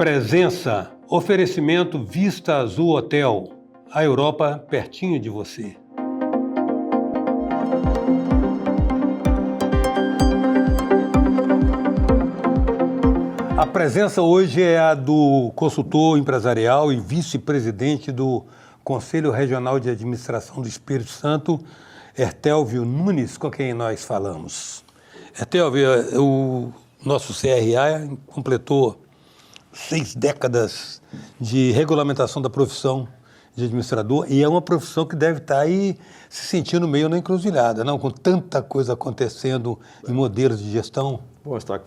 Presença, oferecimento Vista Azul Hotel, a Europa pertinho de você. A presença hoje é a do consultor empresarial e vice-presidente do Conselho Regional de Administração do Espírito Santo, Hertelvio Nunes, com quem nós falamos. Hertelvio, o nosso CRA completou 6 décadas de regulamentação da profissão de administrador e é uma profissão que deve estar aí se sentindo meio na encruzilhada, não? Com tanta coisa acontecendo em modelos de gestão. Bom, Eustáquio,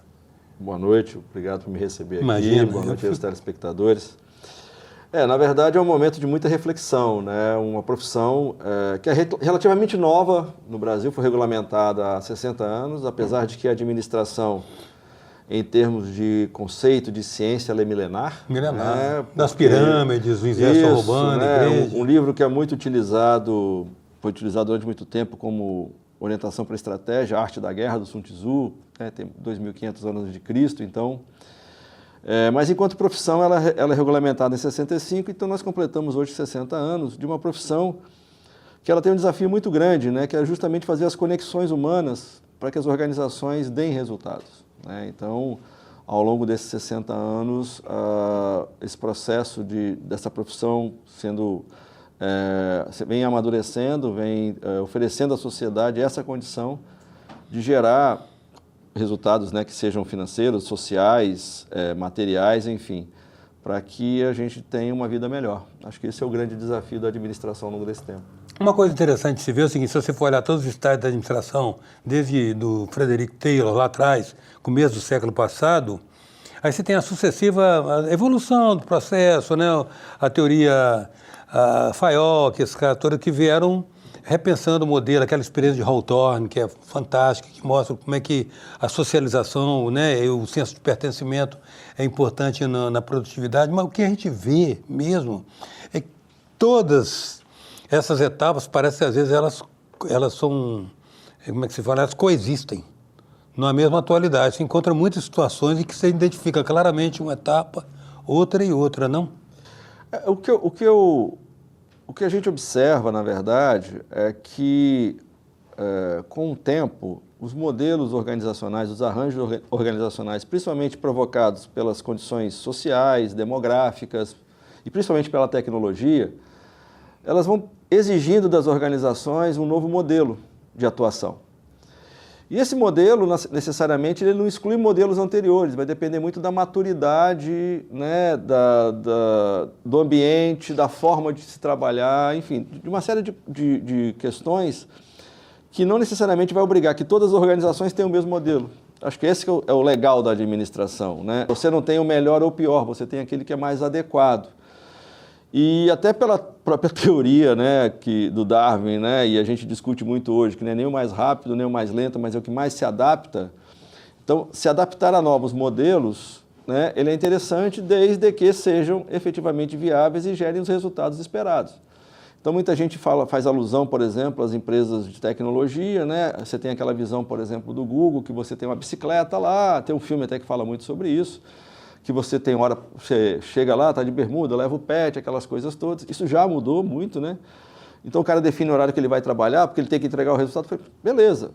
boa noite, obrigado por me receber aqui. Imagina, boa noite aos telespectadores. Na verdade é um momento de muita reflexão, né? Uma profissão que é relativamente nova no Brasil, foi regulamentada há 60 anos, apesar de que a administração, em termos de conceito de ciência, ela é milenar. Milenar, né? das pirâmides, o inverso urbano, né? igreja. Um livro que é muito utilizado, foi utilizado durante muito tempo como orientação para estratégia, a Arte da Guerra, do Sun Tzu, né? Tem 2.500 anos de Cristo, então... mas enquanto profissão, ela é regulamentada em 65, então nós completamos hoje 60 anos de uma profissão que ela tem um desafio muito grande, né? Que é justamente fazer as conexões humanas para que as organizações deem resultados. Então, ao longo desses 60 anos, esse processo dessa profissão vem amadurecendo, vem oferecendo à sociedade essa condição de gerar resultados, né, que sejam financeiros, sociais, materiais, enfim, para que a gente tenha uma vida melhor. Acho que esse é o grande desafio da administração ao longo desse tempo. Uma coisa interessante de se ver é o seguinte: se você for olhar todos os estágios da administração, desde do Frederick Taylor lá atrás, começo do século passado, aí você tem a sucessiva evolução do processo, né? A teoria Fayol, esses caras todos que vieram repensando o modelo, aquela experiência de Hawthorne, que é fantástica, que mostra como é que a socialização, né, e o senso de pertencimento é importante na produtividade, mas o que a gente vê mesmo é que todas essas etapas, parece que às vezes elas são, como é que se fala, elas coexistem na mesma atualidade. Se encontra muitas situações em que você identifica claramente uma etapa, outra e outra, não? O que a gente observa, na verdade, é que, com o tempo, os modelos organizacionais, os arranjos organizacionais, principalmente provocados pelas condições sociais, demográficas e principalmente pela tecnologia, elas vão exigindo das organizações um novo modelo de atuação. E esse modelo, necessariamente, ele não exclui modelos anteriores, vai depender muito da maturidade, né, do ambiente, da forma de se trabalhar, enfim, de uma série de questões que não necessariamente vai obrigar que todas as organizações tenham o mesmo modelo. Acho que esse é o legal da administração, né? Você não tem o melhor ou o pior, você tem aquele que é mais adequado. E até pela própria teoria, né, do Darwin, né, e a gente discute muito hoje, que não é nem o mais rápido, nem o mais lento, mas é o que mais se adapta. Então, se adaptar a novos modelos, né, ele é interessante desde que sejam efetivamente viáveis e gerem os resultados esperados. Então, muita gente faz alusão, por exemplo, às empresas de tecnologia, né? Você tem aquela visão, por exemplo, do Google, que você tem uma bicicleta lá, tem um filme até que fala muito sobre isso, que você tem hora, você chega lá, está de bermuda, leva o pet, aquelas coisas todas. Isso já mudou muito, né? Então o cara define o horário que ele vai trabalhar, porque ele tem que entregar o resultado. Beleza,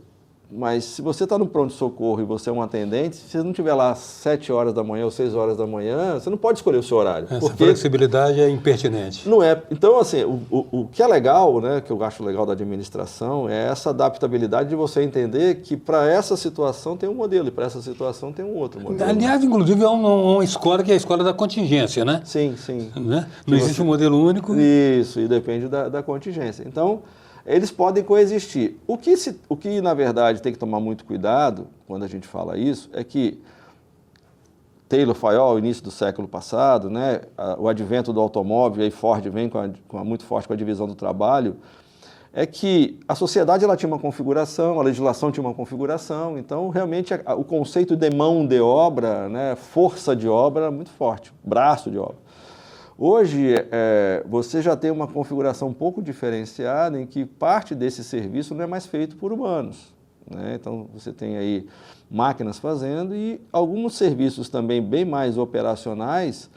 mas se você está no pronto-socorro e você é um atendente, se você não estiver lá às 7 horas da manhã ou 6 horas da manhã, você não pode escolher o seu horário. Essa flexibilidade é impertinente. Não é. Então, assim, o que é legal, né, que eu acho legal da administração, é essa adaptabilidade de você entender que para essa situação tem um modelo e para essa situação tem um outro modelo. Aliás, inclusive, é uma escola que é a escola da contingência, né? Sim, sim. Né? Não existe um modelo único. Isso, e depende da contingência. Então, eles podem coexistir. O que, na verdade, tem que tomar muito cuidado quando a gente fala isso, é que Taylor, Fayol, início do século passado, né, o advento do automóvel, aí Ford vem muito forte com a divisão do trabalho, é que a sociedade ela tinha uma configuração, a legislação tinha uma configuração, então realmente o conceito de mão de obra, né, força de obra, é muito forte, braço de obra. Hoje, você já tem uma configuração um pouco diferenciada em que parte desse serviço não é mais feito por humanos. né? Então, você tem aí máquinas fazendo e alguns serviços também bem mais operacionais,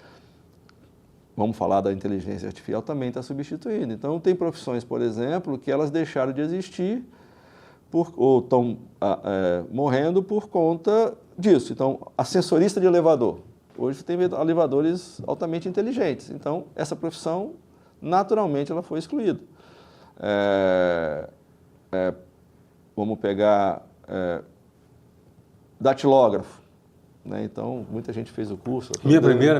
vamos falar da inteligência artificial, também está substituindo. Então, tem profissões, por exemplo, que elas deixaram de existir ou estão morrendo por conta disso. Então, ascensorista de elevador. Hoje tem elevadores altamente inteligentes. Então, essa profissão, naturalmente, ela foi excluída. Vamos pegar datilógrafo, né? Então, muita gente fez o curso. Minha primeira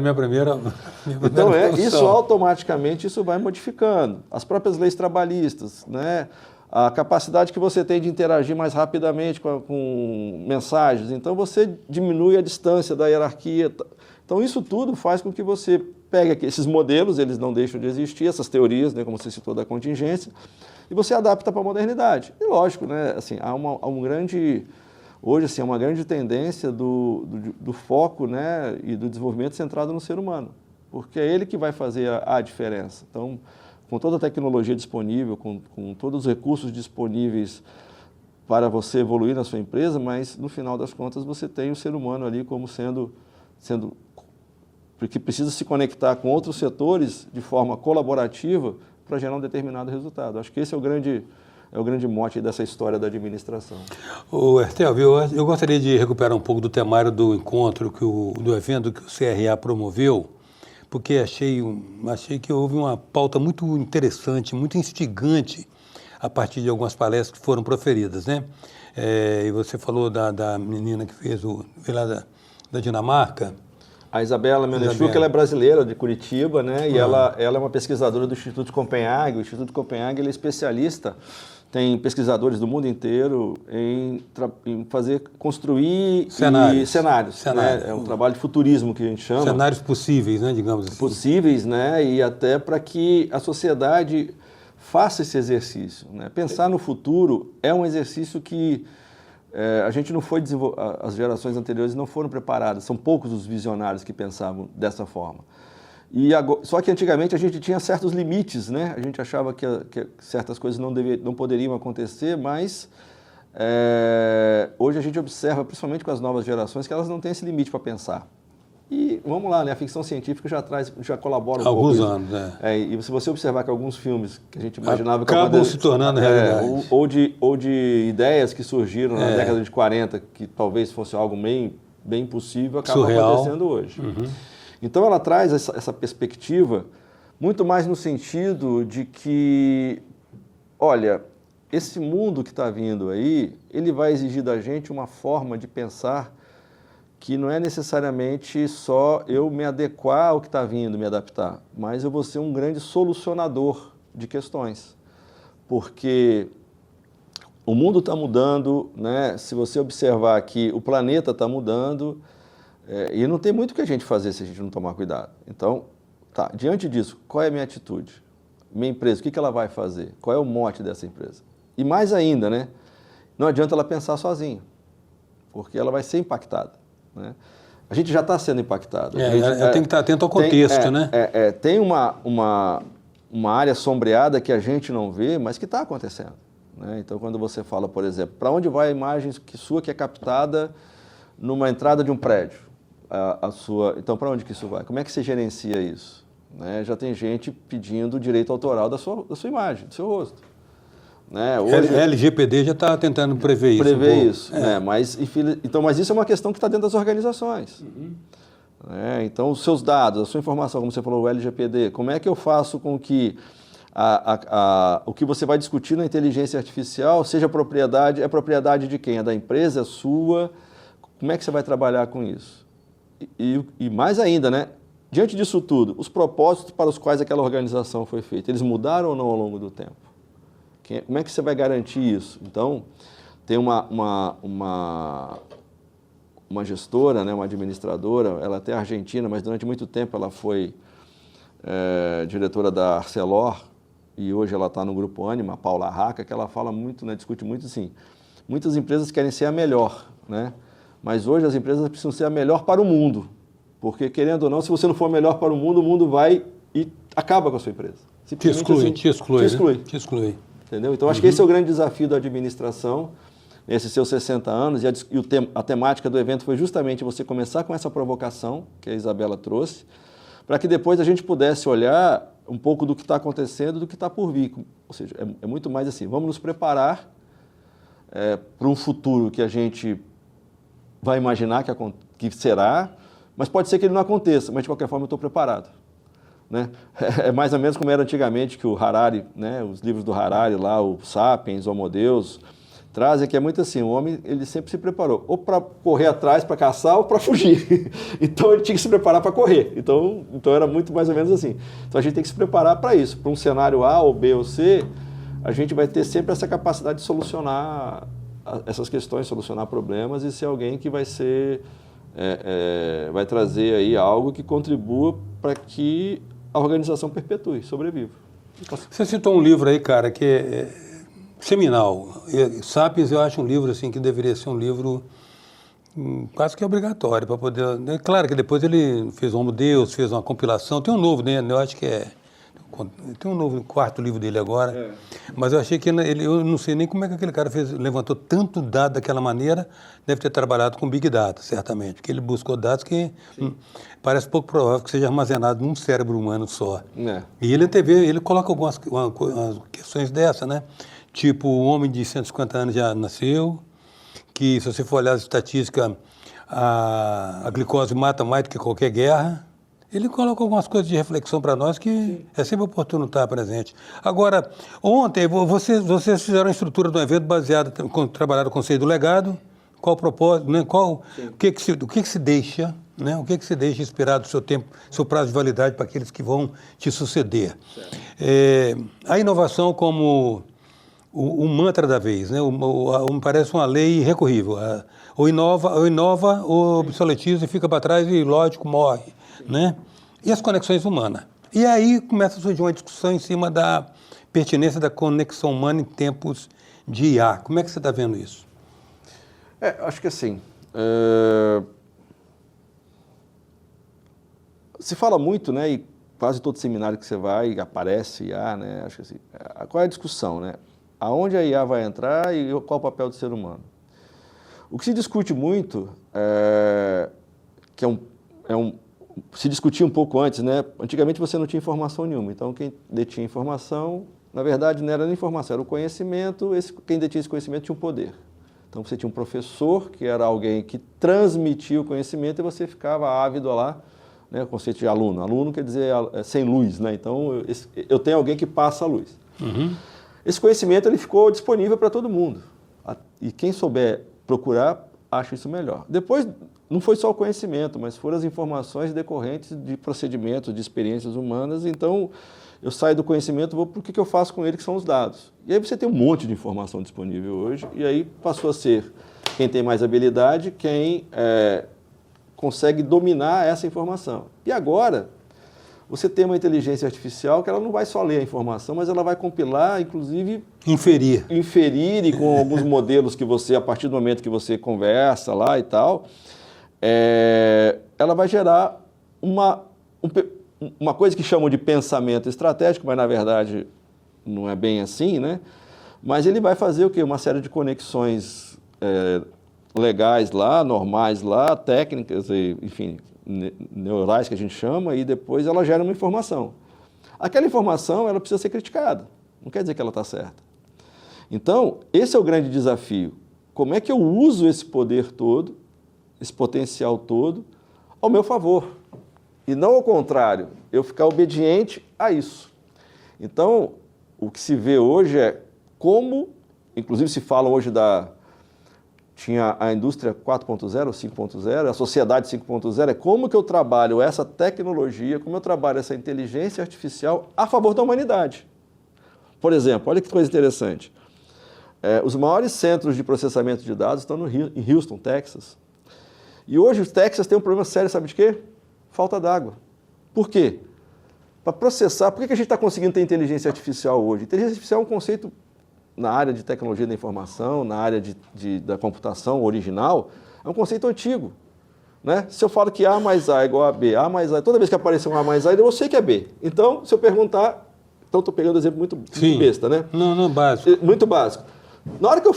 Então, profissão. isso automaticamente isso vai modificando. As próprias leis trabalhistas, né? A capacidade que você tem de interagir mais rapidamente com mensagens. Então, você diminui a distância da hierarquia. Então, isso tudo faz com que você pegue esses modelos, eles não deixam de existir, essas teorias, né, como você citou, da contingência, e você adapta para a modernidade. E lógico, né, assim, há hoje, assim, uma grande tendência do foco, né, e do desenvolvimento centrado no ser humano, porque é ele que vai fazer a diferença. Então, com toda a tecnologia disponível, com todos os recursos disponíveis para você evoluir na sua empresa, mas, no final das contas, você tem o ser humano ali como sendo porque precisa se conectar com outros setores de forma colaborativa para gerar um determinado resultado. Acho que esse é o grande mote dessa história da administração. Hertel, eu gostaria de recuperar um pouco do temário do encontro, do evento que o CRA promoveu, porque achei que houve uma pauta muito interessante, muito instigante, a partir de algumas palestras que foram proferidas, né? E você falou da menina que veio lá da Dinamarca. A Isabela Menechuk, ela é brasileira, de Curitiba, né? E ela é uma pesquisadora do Instituto de Copenhague. O Instituto de Copenhague ele é especialista, tem pesquisadores do mundo inteiro em construir cenários. Né? É um trabalho de futurismo que a gente chama. Cenários possíveis, né, digamos assim. Possíveis, né? E até para que a sociedade faça esse exercício, né? Pensar no futuro é um exercício que a gente não foi as gerações anteriores não foram preparadas, são poucos os visionários que pensavam dessa forma. Só que antigamente a gente tinha certos limites, né? A gente achava que certas coisas não poderiam acontecer, mas hoje a gente observa, principalmente com as novas gerações, que elas não têm esse limite para pensar. E vamos lá, né? A ficção científica já colabora um pouco. Alguns anos, e se você observar que alguns filmes que a gente imaginava que acabam se tornando realidade. Ou de ideias que surgiram na década de 40, que talvez fosse algo bem impossível, acabam acontecendo hoje. Uhum. Então ela traz essa perspectiva muito mais no sentido de que, olha, esse mundo que está vindo aí, ele vai exigir da gente uma forma de pensar que não é necessariamente só eu me adequar ao que está vindo, me adaptar, mas eu vou ser um grande solucionador de questões. Porque o mundo está mudando, né? Se você observar aqui, o planeta está mudando, e não tem muito o que a gente fazer se a gente não tomar cuidado. Então, diante disso, qual é a minha atitude? Minha empresa, o que ela vai fazer? Qual é o mote dessa empresa? E mais ainda, né? Não adianta ela pensar sozinha, porque ela vai ser impactada. Né? A gente já está sendo impactado. Tem que estar atento ao contexto, né? Tem uma área sombreada que a gente não vê, mas que está acontecendo. Né? Então, quando você fala, por exemplo, para onde vai a imagem que é captada numa entrada de um prédio? Então, para onde que isso vai? Como é que você gerencia isso? Né? Já tem gente pedindo direito autoral da sua imagem, do seu rosto. Né? Hoje, a LGPD já está tentando prever isso. Né? Mas isso é uma questão que está dentro das organizações. Uhum. Né? Então, os seus dados, a sua informação, como você falou, o LGPD, como é que eu faço com que o que você vai discutir na inteligência artificial seja propriedade de quem? É da empresa, é sua? Como é que você vai trabalhar com isso? E mais ainda, né? Diante disso tudo, os propósitos para os quais aquela organização foi feita, eles mudaram ou não ao longo do tempo? Como é que você vai garantir isso? Então, tem uma gestora, né, uma administradora, ela é até argentina, mas durante muito tempo ela foi diretora da Arcelor, e hoje ela está no Grupo Ânima, a Paula Raca, que ela fala muito, né, discute muito assim, muitas empresas querem ser a melhor, né, mas hoje as empresas precisam ser a melhor para o mundo, porque querendo ou não, se você não for melhor para o mundo vai e acaba com a sua empresa. Te exclui. Entendeu? Então, acho que esse é o grande desafio da administração, nesses seus 60 anos, a temática do evento foi justamente você começar com essa provocação que a Isabela trouxe, para que depois a gente pudesse olhar um pouco do que está acontecendo, do que está por vir. Ou seja, é muito mais assim, vamos nos preparar para um futuro que a gente vai imaginar que será, mas pode ser que ele não aconteça, mas de qualquer forma eu estou preparado. Né? É mais ou menos como era antigamente, que o Harari, né, os livros do Harari lá, o Sapiens, Homo Deus, trazem que é muito assim, o homem ele sempre se preparou, ou para correr atrás, para caçar, ou para fugir. Então ele tinha que se preparar para correr. Então era muito mais ou menos assim. Então a gente tem que se preparar para isso, para um cenário A, ou B, ou C, a gente vai ter sempre essa capacidade de solucionar essas questões, solucionar problemas e ser alguém que vai ser, vai trazer aí algo que contribua para que a organização perpetue, sobreviva. Você citou um livro aí, cara, que é seminal. Sapiens, eu acho um livro assim que deveria ser um livro quase que obrigatório para poder... Claro que depois ele fez Homo Deus, fez uma compilação, tem um novo, né? Eu acho que tem um novo quarto livro dele agora, mas eu achei que eu não sei nem como é que aquele cara levantou tanto dado daquela maneira, deve ter trabalhado com Big Data, certamente, porque ele buscou dados que parece pouco provável que seja armazenado num cérebro humano só. E ele coloca algumas questões dessa, né? Tipo, o homem de 150 anos já nasceu, que se você for olhar as estatísticas, a glicose mata mais do que qualquer guerra. Ele coloca algumas coisas de reflexão para nós que é sempre oportuno estar presente. Agora, ontem, vocês fizeram a estrutura do evento baseada, trabalharam o conceito do legado, qual o propósito, né? O que se deixa, né? O que se deixa esperar do seu tempo, seu prazo de validade para aqueles que vão te suceder. A inovação como o mantra da vez, né? Me parece uma lei irrecorrível. Ou inova, ou obsoletiza e fica para trás e, lógico, morre. Né? E as conexões humanas. E aí começa a surgir uma discussão em cima da pertinência da conexão humana em tempos de IA. Como é que você está vendo isso? Acho que assim, se fala muito, né, e quase todo seminário que você vai aparece IA, né, acho que assim, qual é a discussão, né? Aonde a IA vai entrar e qual o papel do ser humano? O que se discute muito, se discutia um pouco antes, né? Antigamente você não tinha informação nenhuma, então quem detinha informação, na verdade não era nem informação, era o conhecimento, quem detinha esse conhecimento tinha um poder. Então você tinha um professor, que era alguém que transmitia o conhecimento e você ficava ávido lá, né? O conceito de aluno. Aluno quer dizer sem luz, né? Então eu tenho alguém que passa a luz. Esse conhecimento ele ficou disponível para todo mundo. E quem souber procurar, acha isso melhor. Depois, não foi só o conhecimento, mas foram as informações decorrentes de procedimentos, de experiências humanas. Então, eu saio do conhecimento, vou para o que eu faço com ele, que são os dados. E aí você tem um monte de informação disponível hoje, e aí passou a ser quem tem mais habilidade, quem consegue dominar essa informação. E agora, você tem uma inteligência artificial que ela não vai só ler a informação, mas ela vai compilar, inclusive... Inferir e com alguns modelos que você, a partir do momento que você conversa lá e tal, ela vai gerar uma coisa que chamam de pensamento estratégico, mas na verdade não é bem assim, né? Mas ele vai fazer o quê? Uma série de conexões legais lá, normais lá, técnicas, enfim, neurais que a gente chama, e depois ela gera uma informação. Aquela informação ela precisa ser criticada, não quer dizer que ela está certa. Então, esse é o grande desafio. Como é que eu uso esse poder todo, esse potencial todo, ao meu favor? E não ao contrário, eu ficar obediente a isso. Então, o que se vê hoje é como, inclusive se fala hoje tinha a indústria 4.0 ou 5.0, a sociedade 5.0, é como que eu trabalho essa tecnologia, como eu trabalho essa inteligência artificial a favor da humanidade. Por exemplo, olha que coisa interessante. Os maiores centros de processamento de dados estão em Houston, Texas. E hoje o Texas tem um problema sério, sabe de quê? Falta d'água. Por quê? Para processar, por que a gente está conseguindo ter inteligência artificial hoje? Inteligência artificial é um conceito na área de tecnologia da informação, na área da computação original, é um conceito antigo. Né? Se eu falo que A mais A é igual a B, A mais A, toda vez que aparecer um A mais A, eu sei que é B. Então, se eu perguntar, então estou pegando um exemplo muito besta, né? Não, básico. Muito básico. Na hora que eu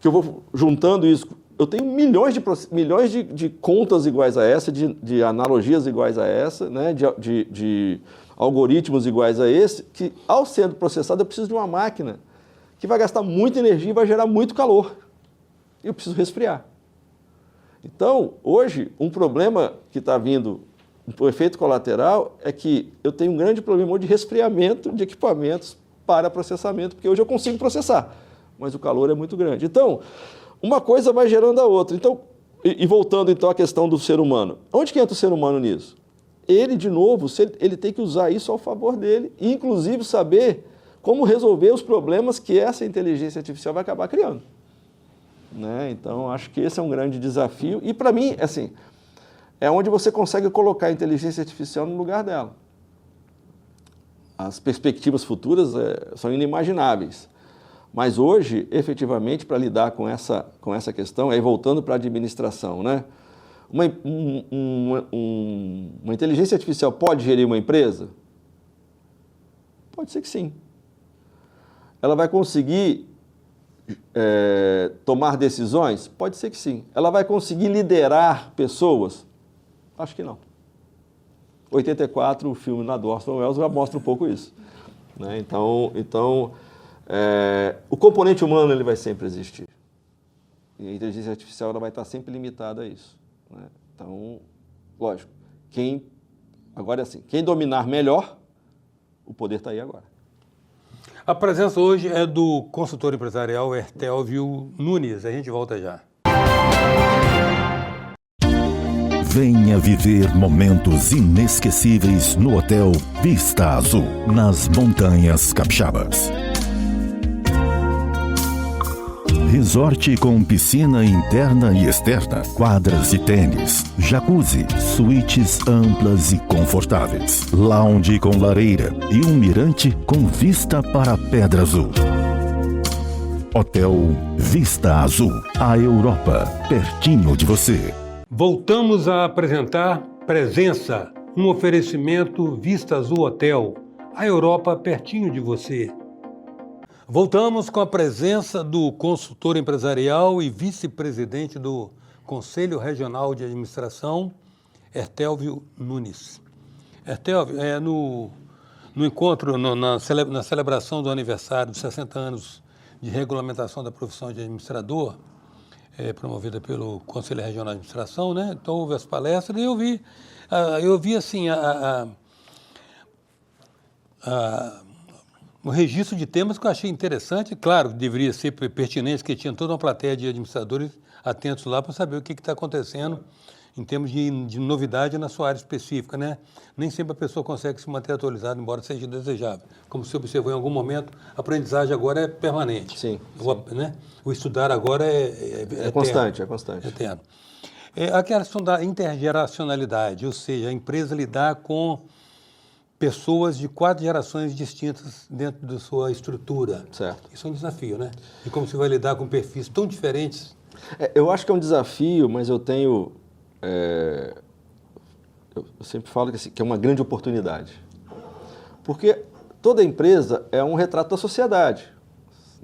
que eu vou juntando isso, eu tenho milhões de contas iguais a essa, de analogias iguais a essa, né, de algoritmos iguais a esse, que ao sendo processado eu preciso de uma máquina que vai gastar muita energia e vai gerar muito calor. E eu preciso resfriar. Então, hoje, um problema que está vindo, o efeito colateral, é que eu tenho um grande problema de resfriamento de equipamentos para processamento, porque hoje eu consigo processar, mas o calor é muito grande. Então, uma coisa vai gerando a outra. Então, e voltando então à questão do ser humano, onde que entra o ser humano nisso? Ele, de novo, ele tem que usar isso ao favor dele, e inclusive saber como resolver os problemas que essa inteligência artificial vai acabar criando. Né? Então, acho que esse é um grande desafio. E, para mim, assim, é onde você consegue colocar a inteligência artificial no lugar dela. As perspectivas futuras são inimagináveis. Mas hoje, efetivamente, para lidar com essa questão, aí voltando para a administração, né? Uma inteligência artificial pode gerir uma empresa? Pode ser que sim. Ela vai conseguir tomar decisões? Pode ser que sim. Ela vai conseguir liderar pessoas? Acho que não. 84, o filme na do Orson Welles já mostra um pouco isso. Né? Então o componente humano ele vai sempre existir. E a inteligência artificial ela vai estar sempre limitada a isso. Né? Então, lógico, agora é assim, quem dominar melhor, o poder está aí agora. A presença hoje é do consultor empresarial Hertelvio Nunes. A gente volta já. Venha viver momentos inesquecíveis no Hotel Vista Azul, nas Montanhas Capixabas. Resort com piscina interna e externa, quadras de tênis, jacuzzi, suítes amplas e confortáveis, lounge com lareira e um mirante com vista para a Pedra Azul. Hotel Vista Azul, a Europa, pertinho de você. Voltamos a apresentar Presença, um oferecimento Vista Azul Hotel, a Europa pertinho de você. Voltamos com a presença do consultor empresarial e vice-presidente do Conselho Regional de Administração, Hertelvio Nunes. Hertelvio, no encontro, na celebração do aniversário dos 60 anos de regulamentação da profissão de administrador, promovida pelo Conselho Regional de Administração, né? Então houve as palestras e eu vi assim um registro de temas que eu achei interessante, claro, deveria ser pertinente, porque tinha toda uma plateia de administradores atentos lá para saber o que está acontecendo em termos de novidade na sua área específica, né? Nem sempre a pessoa consegue se manter atualizada, embora seja desejável. Como se observou em algum momento, a aprendizagem agora é permanente. Sim. Né? O estudar agora é constante, é constante. Eterno. A questão da intergeracionalidade, ou seja, a empresa lidar com pessoas de 4 gerações distintas dentro da sua estrutura. Certo. Isso é um desafio, né? E como você vai lidar com perfis tão diferentes? Eu acho que é um desafio, mas eu tenho... eu sempre falo que é uma grande oportunidade. Porque toda empresa é um retrato da sociedade.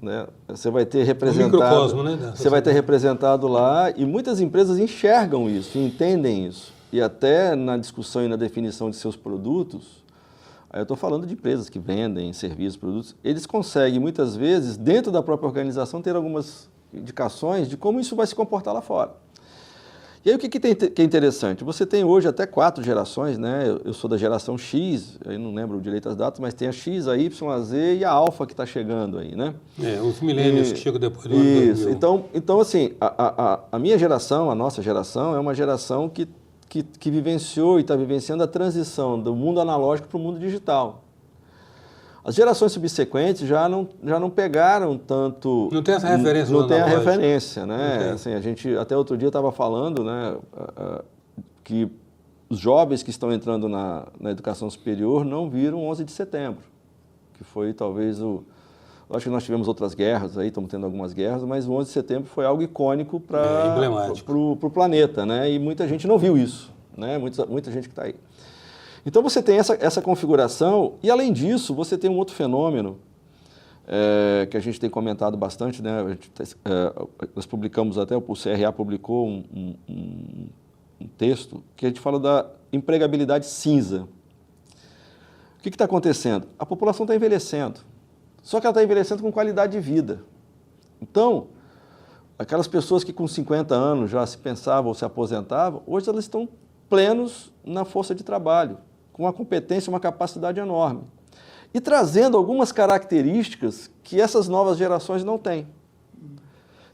Né? Você vai ter representado... Um microcosmo, né? Você vai ter representado lá, e muitas empresas enxergam isso, entendem isso. E até na discussão e na definição de seus produtos... Aí eu estou falando de empresas que vendem serviços, produtos. Eles conseguem, muitas vezes, dentro da própria organização, ter algumas indicações de como isso vai se comportar lá fora. E aí o que é interessante? Você tem hoje até 4 gerações, né? Eu sou da geração X, eu não lembro direito as datas, mas tem a X, a Y, a Z e a Alpha que está chegando aí, né? Os milênios que chegam depois do Isso. ano 2000. Então, assim, a minha geração, a nossa geração, é uma geração que vivenciou e está vivenciando a transição do mundo analógico para o mundo digital. As gerações subsequentes já não pegaram tanto... Não tem essa referência. Não tem a referência, né? Assim, a gente até outro dia estava falando, né, que os jovens que estão entrando na educação superior não viram 11 de setembro, que foi talvez acho que nós tivemos outras guerras aí, estamos tendo algumas guerras, mas o 11 de setembro foi algo icônico para o planeta, né? E muita gente não viu isso, né? Muita gente que está aí. Então você tem essa configuração e, além disso, você tem um outro fenômeno que a gente tem comentado bastante, né? Nós publicamos até, o CRA publicou um texto que a gente fala da empregabilidade cinza. O que está acontecendo? A população está envelhecendo, só que ela está envelhecendo com qualidade de vida. Então, aquelas pessoas que com 50 anos já se pensavam ou se aposentavam, hoje elas estão plenos na força de trabalho, com uma competência, uma capacidade enorme. E trazendo algumas características que essas novas gerações não têm.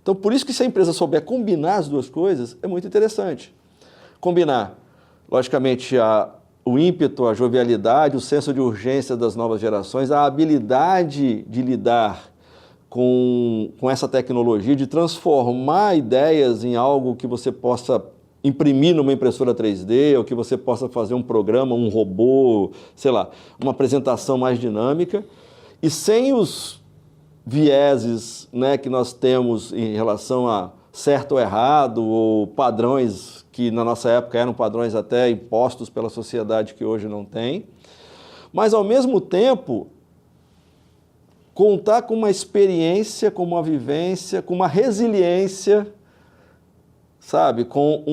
Então, por isso que se a empresa souber combinar as duas coisas, é muito interessante. Combinar, logicamente, o ímpeto, a jovialidade, o senso de urgência das novas gerações, a habilidade de lidar com essa tecnologia, de transformar ideias em algo que você possa imprimir numa impressora 3D, ou que você possa fazer um programa, um robô, sei lá, uma apresentação mais dinâmica, e sem os vieses, né, que nós temos em relação a certo ou errado, ou padrões que na nossa época eram padrões até impostos pela sociedade que hoje não tem, mas ao mesmo tempo contar com uma experiência, com uma vivência, com uma resiliência, sabe, com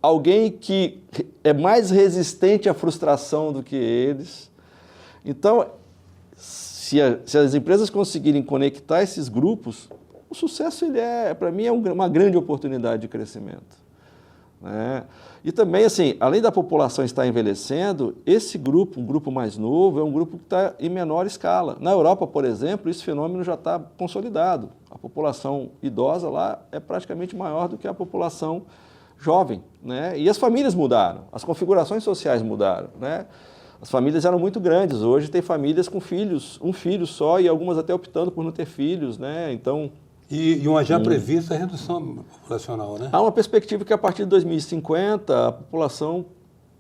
alguém que é mais resistente à frustração do que eles. Então, se as empresas conseguirem conectar esses grupos, o sucesso, para mim, é uma grande oportunidade de crescimento, né? E também, assim, além da população estar envelhecendo, esse grupo, um grupo mais novo, é um grupo que está em menor escala. Na Europa, por exemplo, esse fenômeno já está consolidado. A população idosa lá é praticamente maior do que a população jovem, né? E as famílias mudaram, as configurações sociais mudaram, né? As famílias eram muito grandes, hoje tem famílias com filhos, um filho só, e algumas até optando por não ter filhos, né? Então... E uma já prevista redução populacional, né? Há uma perspectiva que a partir de 2050 a população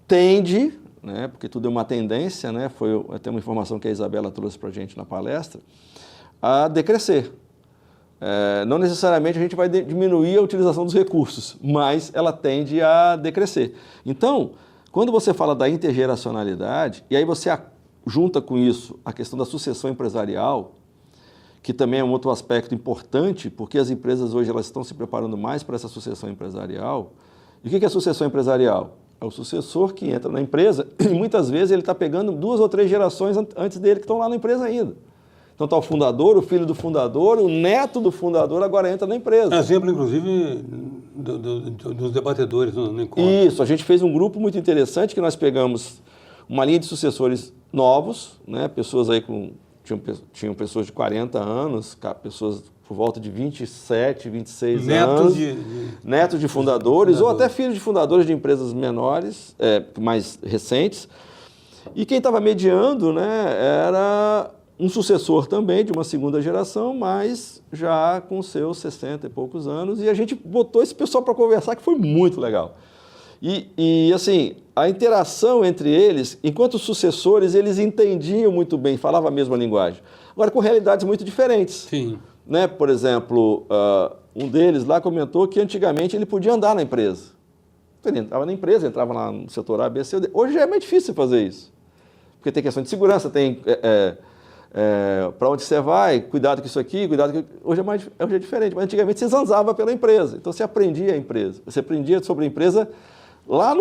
tende, né, porque tudo é uma tendência, né, foi até uma informação que a Isabela trouxe para a gente na palestra, a decrescer. Não necessariamente a gente vai diminuir a utilização dos recursos, mas ela tende a decrescer. Então, quando você fala da intergeracionalidade, e aí você junta com isso a questão da sucessão empresarial, que também é um outro aspecto importante, porque as empresas hoje elas estão se preparando mais para essa sucessão empresarial. E o que é a sucessão empresarial? É o sucessor que entra na empresa e muitas vezes ele está pegando 2 ou 3 gerações antes dele que estão lá na empresa ainda. Então está o fundador, o filho do fundador, o neto do fundador agora entra na empresa. Exemplo, inclusive, dos debatedores no encontro. Isso, a gente fez um grupo muito interessante que nós pegamos uma linha de sucessores novos, né, pessoas aí tinham pessoas de 40 anos, pessoas por volta de 27, 26 anos, netos de fundadores, ou até filhos de fundadores de empresas menores, mais recentes. E quem estava mediando, né, era um sucessor também de uma segunda geração, mas já com seus 60 e poucos anos. E a gente botou esse pessoal para conversar, que foi muito legal. E assim, a interação entre eles, enquanto sucessores, eles entendiam muito bem, falavam a mesma linguagem. Agora, com realidades muito diferentes. Sim. Né? Por exemplo, um deles lá comentou que antigamente ele podia andar na empresa. Ele entrava na empresa, entrava lá no setor A, B, C, D. Hoje já é mais difícil fazer isso. Porque tem questão de segurança, tem para onde você vai, cuidado com isso aqui, cuidado com... Hoje é diferente, mas antigamente você zanzava pela empresa. Então você aprendia a empresa. Você aprendia sobre a empresa lá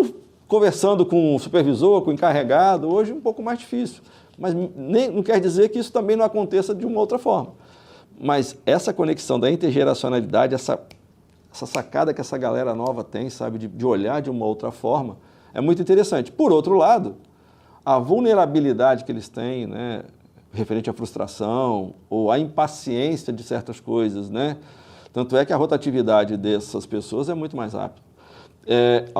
conversando com o supervisor, com o encarregado, hoje é um pouco mais difícil. Mas não quer dizer que isso também não aconteça de uma outra forma. Mas essa conexão da intergeracionalidade, essa sacada que essa galera nova tem, sabe, de olhar de uma outra forma, é muito interessante. Por outro lado, a vulnerabilidade que eles têm, né, referente à frustração ou à impaciência de certas coisas, né? Tanto é que a rotatividade dessas pessoas é muito mais rápida.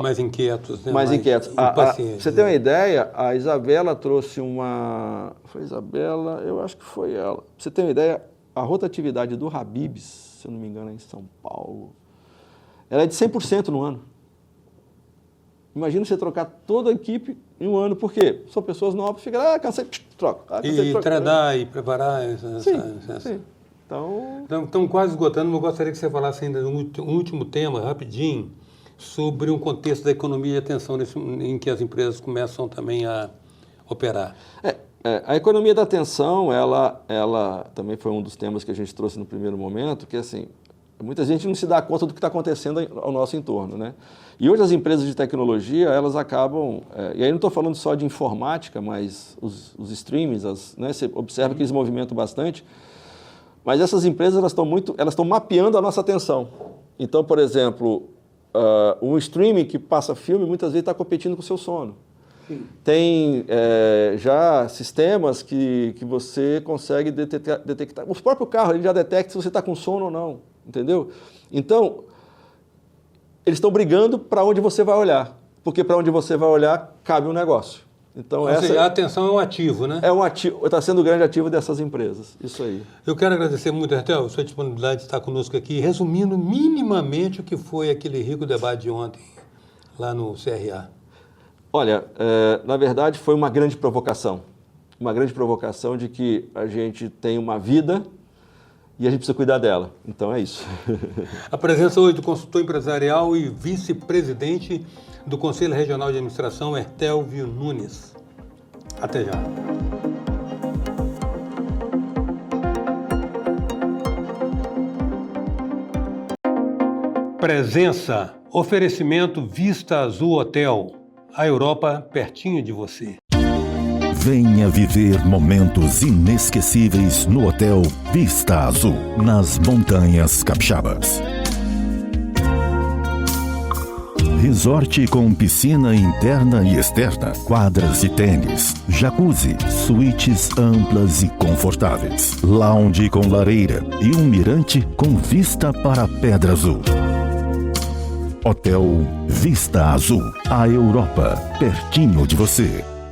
Mais inquietos, né? Mais inquietos. Impacientes. Você tem uma ideia? A Isabela trouxe uma... Foi a Isabela? Eu acho que foi ela. Você tem uma ideia? A rotatividade do Habib's, se eu não me engano, é em São Paulo, ela é de 100% no ano. Imagina você trocar toda a equipe em um ano. Por quê? São pessoas novas, fica, cansei, troca. Treinar e preparar Sim. Então, estamos quase esgotando, mas eu gostaria que você falasse ainda um último tema, rapidinho, sobre um contexto da economia e atenção em que as empresas começam também a operar. A economia da atenção, ela também foi um dos temas que a gente trouxe no primeiro momento, que assim, muita gente não se dá conta do que está acontecendo ao nosso entorno, né? E hoje as empresas de tecnologia, elas acabam, e aí não estou falando só de informática, mas os streamings, né, você observa que eles movimentam bastante, mas essas empresas elas estão mapeando a nossa atenção. Então, por exemplo, um streaming que passa filme muitas vezes está competindo com o seu sono. Tem já sistemas que você consegue detectar. O próprio carro ele já detecta se você está com sono ou não, entendeu? Então, eles estão brigando para onde você vai olhar, porque para onde você vai olhar cabe um negócio. Então, a atenção é um ativo, né? É um ativo, está sendo o grande ativo dessas empresas, isso aí. Eu quero agradecer muito, Hertel, a sua disponibilidade de estar conosco aqui, resumindo minimamente o que foi aquele rico debate de ontem, lá no CRA. Olha, na verdade foi uma grande provocação de que a gente tem uma vida e a gente precisa cuidar dela. Então é isso. A presença hoje do consultor empresarial e vice-presidente do Conselho Regional de Administração, Hertelvio Nunes. Até já. Presença, oferecimento Vista Azul Hotel. A Europa pertinho de você. Venha viver momentos inesquecíveis no Hotel Vista Azul, nas Montanhas Capixabas. Resort com piscina interna e externa, quadras de tênis, jacuzzi, suítes amplas e confortáveis, lounge com lareira e um mirante com vista para a Pedra Azul. Hotel Vista Azul, a Europa pertinho de você.